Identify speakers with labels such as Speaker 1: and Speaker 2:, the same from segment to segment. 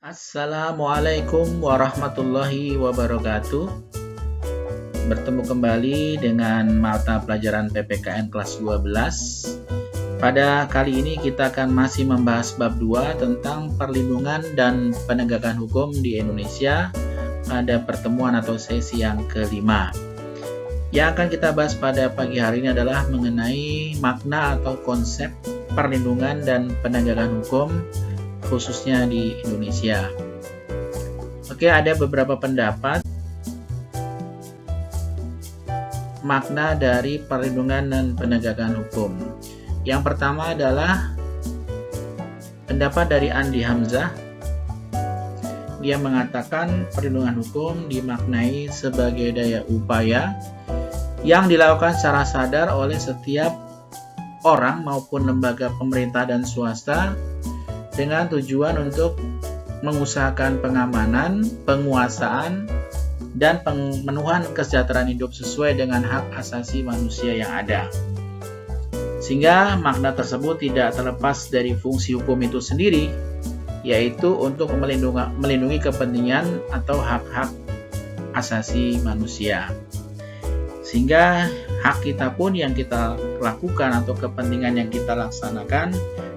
Speaker 1: Assalamualaikum warahmatullahi wabarakatuh. Bertemu kembali dengan mata pelajaran PPKN kelas 12. Pada kali ini kita akan masih membahas bab 2 tentang perlindungan dan penegakan hukum di Indonesia pada pertemuan atau sesi yang kelima. Yang akan kita bahas pada pagi hari ini adalah mengenai makna atau konsep perlindungan dan penegakan hukum khususnya di Indonesia. Oke, ada beberapa pendapat makna dari perlindungan dan penegakan hukum. Yang pertama adalah pendapat dari Andi Hamzah. Dia mengatakan perlindungan hukum dimaknai sebagai daya upaya yang dilakukan secara sadar oleh setiap orang maupun lembaga pemerintah dan swasta dengan tujuan untuk mengusahakan pengamanan, penguasaan, dan pemenuhan kesejahteraan hidup sesuai dengan hak asasi manusia yang ada. Sehingga makna tersebut tidak terlepas dari fungsi hukum itu sendiri, yaitu untuk melindungi kepentingan atau hak-hak asasi manusia. Sehingga hak kita pun yang kita lakukan atau kepentingan yang kita laksanakan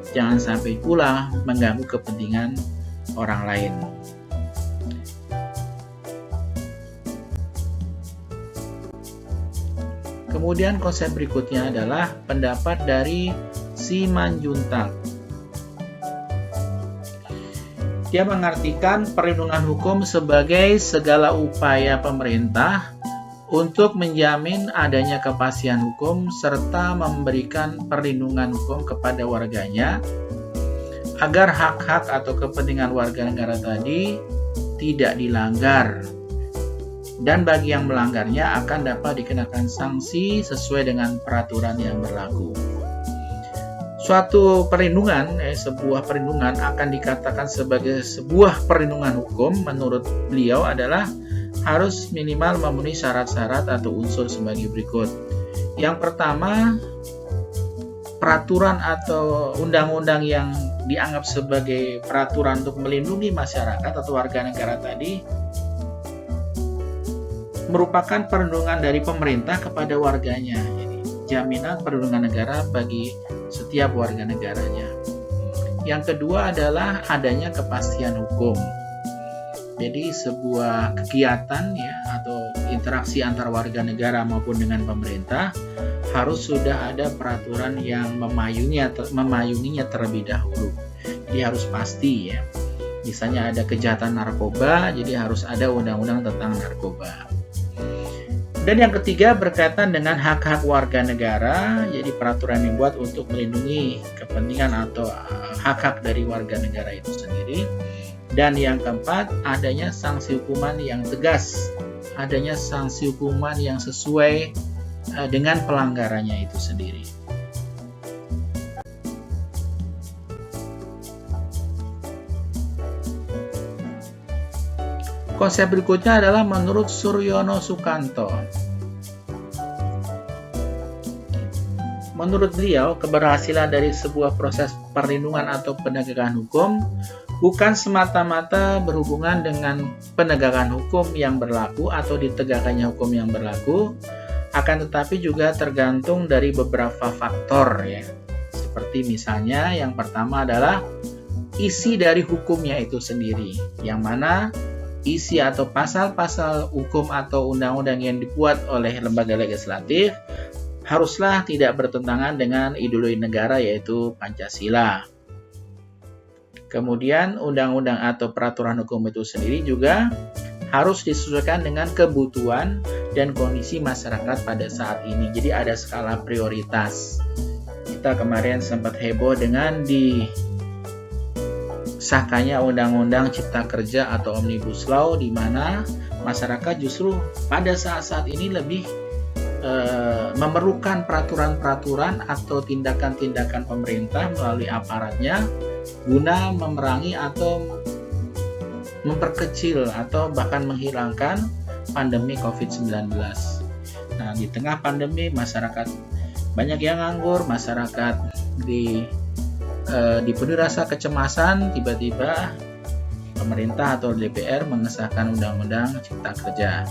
Speaker 1: jangan sampai pula mengganggu kepentingan orang lain. Kemudian konsep berikutnya adalah pendapat dari Simanjuntak. Dia mengartikan perlindungan hukum sebagai segala upaya pemerintah untuk menjamin adanya kepastian hukum serta memberikan perlindungan hukum kepada warganya agar hak-hak atau kepentingan warga negara tadi tidak dilanggar, dan bagi yang melanggarnya akan dapat dikenakan sanksi sesuai dengan peraturan yang berlaku. Suatu perlindungan, sebuah perlindungan akan dikatakan sebagai sebuah perlindungan hukum menurut beliau adalah harus minimal memenuhi syarat-syarat atau unsur sebagai berikut. Yang pertama, peraturan atau undang-undang yang dianggap sebagai peraturan untuk melindungi masyarakat atau warga negara tadi merupakan perlindungan dari pemerintah kepada warganya. Jadi, jaminan perlindungan negara bagi setiap warga negaranya. Yang kedua adalah adanya kepastian hukum. Jadi sebuah kegiatan atau interaksi antar warga negara maupun dengan pemerintah harus sudah ada peraturan yang memayunginya terlebih dahulu. Jadi harus pasti ya. Misalnya ada kejahatan narkoba, jadi harus ada undang-undang tentang narkoba. Dan yang ketiga berkaitan dengan hak-hak warga negara, jadi peraturan yang dibuat untuk melindungi kepentingan atau hak-hak dari warga negara itu sendiri. Dan yang keempat, adanya sanksi hukuman yang tegas, adanya sanksi hukuman yang sesuai dengan pelanggarannya itu sendiri. Konsep berikutnya adalah menurut Suryono Sukanto. Menurut beliau, keberhasilan dari sebuah proses perlindungan atau penegakan hukum bukan semata-mata berhubungan dengan penegakan hukum yang berlaku atau ditegakkannya hukum yang berlaku, akan tetapi juga tergantung dari beberapa faktor ya. Seperti misalnya yang pertama adalah isi dari hukumnya itu sendiri, yang mana isi atau pasal-pasal hukum atau undang-undang yang dibuat oleh lembaga legislatif haruslah tidak bertentangan dengan ideologi negara yaitu Pancasila. Kemudian undang-undang atau peraturan hukum itu sendiri juga harus disesuaikan dengan kebutuhan dan kondisi masyarakat pada saat ini. Jadi ada skala prioritas. Kita kemarin sempat heboh dengan disahkannya undang-undang Cipta Kerja atau Omnibus Law, di mana masyarakat justru pada saat-saat ini lebih memerlukan peraturan-peraturan atau tindakan-tindakan pemerintah melalui aparatnya guna memerangi atau memperkecil atau bahkan menghilangkan pandemi COVID-19. Nah, di tengah pandemi masyarakat banyak yang nganggur, masyarakat dipenuhi rasa kecemasan, tiba-tiba pemerintah atau DPR mengesahkan Undang-Undang Cipta Kerja.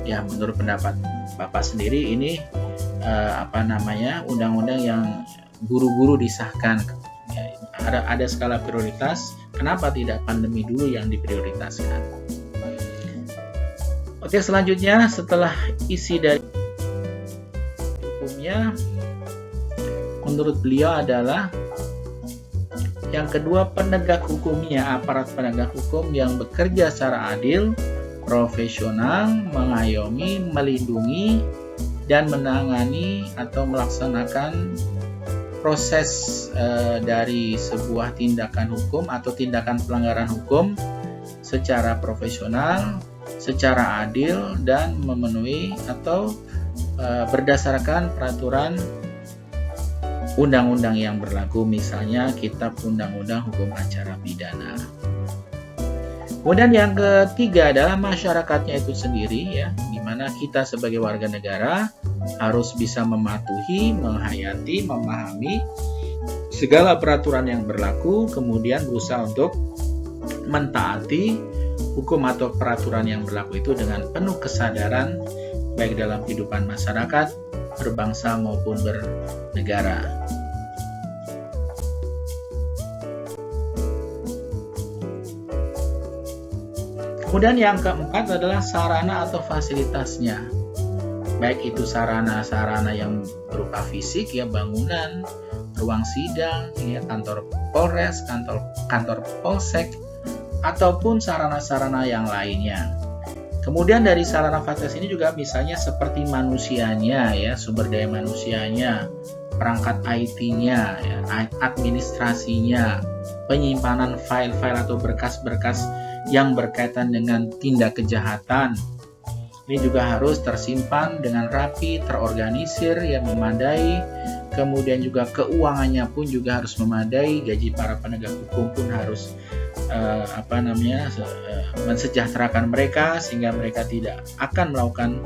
Speaker 1: Ya, menurut pendapat Bapak sendiri ini undang-undang yang buru-buru disahkan. Ya, ada skala prioritas. Kenapa tidak pandemi dulu yang diprioritaskan? Oke, selanjutnya setelah isi dari hukumnya, menurut beliau adalah yang kedua, penegak hukumnya, aparat penegak hukum yang bekerja secara adil, profesional, mengayomi, melindungi, dan menangani atau melaksanakan proses dari sebuah tindakan hukum atau tindakan pelanggaran hukum secara profesional, secara adil, dan memenuhi atau berdasarkan peraturan undang-undang yang berlaku, misalnya Kitab Undang-Undang Hukum Acara Pidana. Kemudian yang ketiga adalah masyarakatnya itu sendiri, ya, di mana kita sebagai warga negara harus bisa mematuhi, menghayati, memahami segala peraturan yang berlaku, kemudian berusaha untuk mentaati hukum atau peraturan yang berlaku itu dengan penuh kesadaran, baik dalam kehidupan masyarakat, berbangsa maupun bernegara. Kemudian yang keempat adalah sarana atau fasilitasnya. Baik itu sarana-sarana yang berupa fisik, ya, bangunan, ruang sidang, ya, kantor Polres, kantor Polsek, ataupun sarana-sarana yang lainnya. Kemudian dari sarana fasilitas ini juga misalnya seperti manusianya, ya, sumber daya manusianya, perangkat IT-nya, ya, administrasinya, penyimpanan file-file atau berkas-berkas yang berkaitan dengan tindak kejahatan. Ini juga harus tersimpan dengan rapi, terorganisir, ya, memadai. Kemudian juga keuangannya pun juga harus memadai, gaji para penegak hukum pun harus mensejahterakan mereka sehingga mereka tidak akan melakukan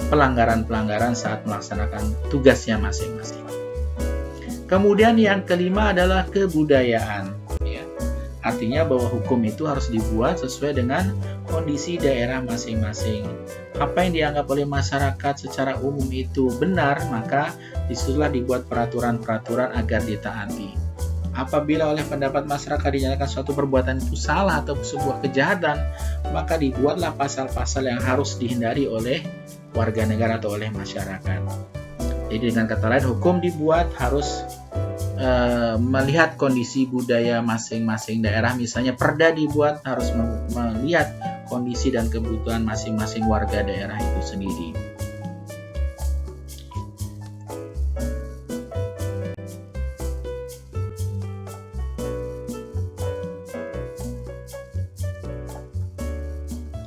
Speaker 1: pelanggaran-pelanggaran saat melaksanakan tugasnya masing-masing. Kemudian yang kelima adalah kebudayaan, ya. Artinya bahwa hukum itu harus dibuat sesuai dengan kondisi daerah masing-masing. Apa yang dianggap oleh masyarakat secara umum itu benar, maka disitulah dibuat peraturan-peraturan agar ditaati. Apabila oleh pendapat masyarakat dinyatakan suatu perbuatan itu salah atau sebuah kejahatan, maka dibuatlah pasal-pasal yang harus dihindari oleh warga negara atau oleh masyarakat. Jadi dengan kata lain, hukum dibuat harus melihat kondisi budaya masing-masing daerah. Misalnya perda dibuat harus melihat kondisi dan kebutuhan masing-masing warga daerah itu sendiri.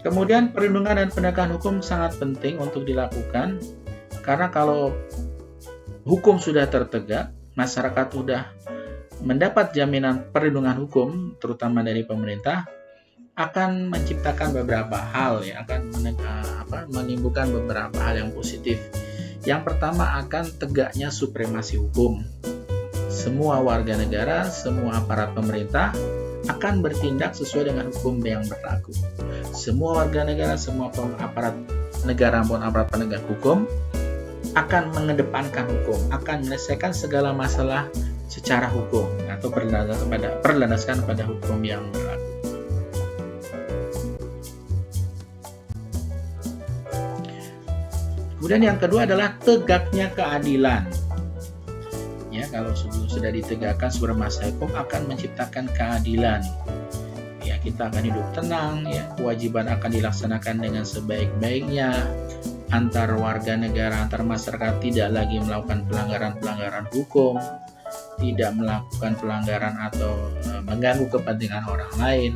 Speaker 1: Kemudian perlindungan dan penegakan hukum sangat penting untuk dilakukan, karena kalau hukum sudah tertegak, masyarakat sudah mendapat jaminan perlindungan hukum, terutama dari pemerintah, akan menciptakan beberapa hal, ya, akan menimbulkan beberapa hal yang positif. Yang pertama, akan tegaknya supremasi hukum. Semua warga negara, semua aparat pemerintah akan bertindak sesuai dengan hukum yang berlaku. Semua warga negara, semua aparat negara maupun aparat penegak hukum akan mengedepankan hukum, akan menyelesaikan segala masalah secara hukum atau berlandaskan pada hukum yang berlaku. Kemudian yang kedua adalah tegaknya keadilan. Ya, kalau sudah ditegakkan sebuah masalah hukum akan menciptakan keadilan. Ya, kita akan hidup tenang, ya, kewajiban akan dilaksanakan dengan sebaik-baiknya. Antar warga negara, antar masyarakat tidak lagi melakukan pelanggaran-pelanggaran hukum, tidak melakukan pelanggaran atau mengganggu kepentingan orang lain.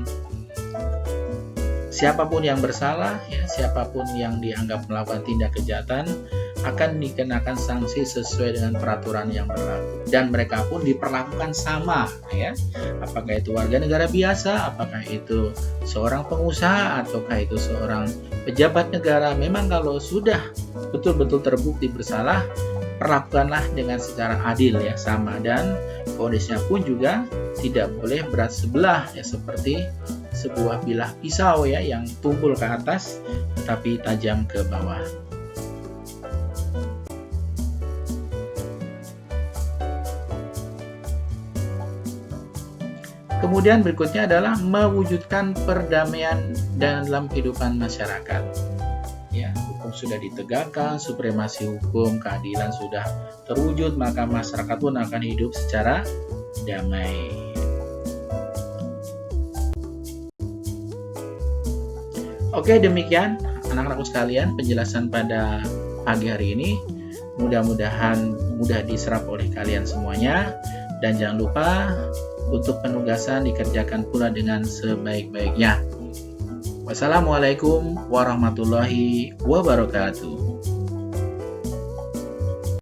Speaker 1: Siapapun yang bersalah, ya, siapapun yang dianggap melakukan tindak kejahatan akan dikenakan sanksi sesuai dengan peraturan yang berlaku, dan mereka pun diperlakukan sama, ya. Apakah itu warga negara biasa, apakah itu seorang pengusaha, ataukah itu seorang pejabat negara, memang kalau sudah betul-betul terbukti bersalah, perlakukanlah dengan secara adil, ya, sama, dan kondisinya pun juga tidak boleh berat sebelah, ya, seperti sebuah bilah pisau ya yang tumpul ke atas tetapi tajam ke bawah. Kemudian berikutnya adalah mewujudkan perdamaian dalam kehidupan masyarakat. Ya, hukum sudah ditegakkan, supremasi hukum, keadilan sudah terwujud, maka masyarakat pun akan hidup secara damai. Oke, demikian anak-anakku sekalian penjelasan pada pagi hari ini. Mudah-mudahan mudah diserap oleh kalian semuanya, dan jangan lupa untuk penugasan dikerjakan pula dengan sebaik-baiknya. Wassalamualaikum warahmatullahi wabarakatuh.